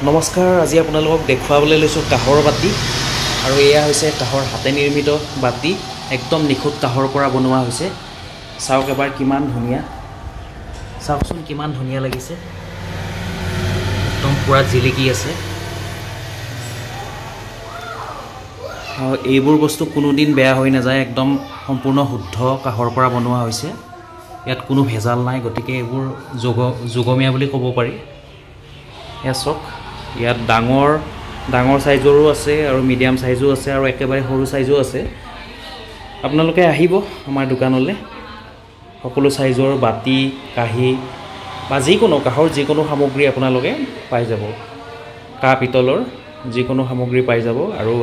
নমস্কাৰ, আজি আপোনালোকক দেখুৱাবলৈ লৈছোঁ কাঁহৰ বাতি। আৰু এয়া হৈছে কাঁহৰ হাতে নিৰ্মিত বাতি, একদম নিখুঁত কাঁহৰ পৰা বনোৱা হৈছে। চাওক এবাৰ কিমান ধুনীয়া, চাওকচোন কিমান ধুনীয়া লাগিছে, একদম পুৰা জিলিকি আছে। এইবোৰ বস্তু কোনোদিন বেয়া হৈ নাযায়, একদম সম্পূৰ্ণ শুদ্ধ কাঁহৰ পৰা বনোৱা হৈছে। ইয়াত কোনো ভেজাল নাই, গতিকে এইবোৰ যোগমীয়া বুলি ক'ব পাৰি। এয়া চাওক, ইয়াত ডাঙৰ সাইজৰো আছে আৰু মিডিয়াম সাইজো আছে আৰু একেবাৰে সৰু সাইজো আছে। আপোনালোকে আহিব আমাৰ দোকানলৈ, সকলো সাইজৰ বাতি, কাঁহী বা যিকোনো কাঁহৰ যিকোনো সামগ্ৰী আপোনালোকে পাই যাব। কাঁহ পিতলৰ যিকোনো সামগ্ৰী পাই যাব। আৰু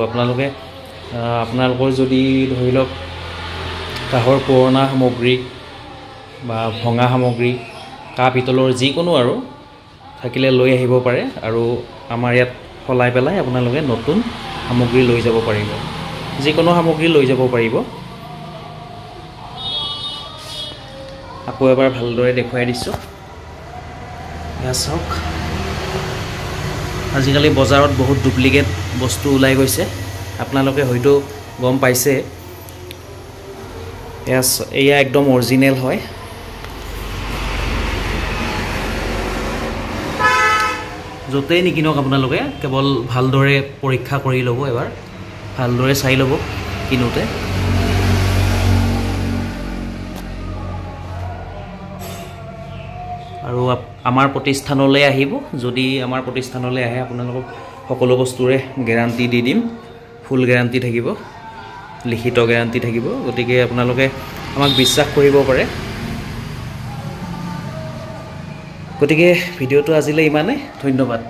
আপোনালোকৰ যদি ধৰি লওক কাঁহৰ পুৰণা সামগ্ৰী বা ভঙা সামগ্ৰী, কাঁহ পিতলৰ যিকোনো আৰু থাকিলে লৈ আহিব পাৰে, আৰু আমাৰ ইয়াত সলাই পেলাই আপোনালোকে নতুন সামগ্ৰী লৈ যাব পাৰিব, যিকোনো সামগ্ৰী লৈ যাব পাৰিব। আকৌ এবাৰ ভালদৰে দেখুৱাই দিছোঁ। এয়া চাওক, আজিকালি বজাৰত বহুত ডুপ্লিকেট বস্তু ওলাই গৈছে, আপোনালোকে হয়তো গম পাইছে। এয়া একদম অৰিজিনেল হয়। য'তেই নিকিনক আপোনালোকে কেৱল ভালদৰে পৰীক্ষা কৰি ল'ব, এবাৰ ভালদৰে চাই ল'ব কিনোতে। আৰু আমাৰ প্ৰতিষ্ঠানলৈ আহিব, যদি আমাৰ প্ৰতিষ্ঠানলৈ আহে আপোনালোকক সকলো বস্তুৰে গেৰাণ্টি দি দিম, ফুল গেৰাণ্টি থাকিব, লিখিত গেৰাণ্টি থাকিব। গতিকে আপোনালোকে আমাক বিশ্বাস কৰিব পাৰে। গতিকে ভিডিঅ'টো আজিলৈ ইমানেই, ধন্যবাদ।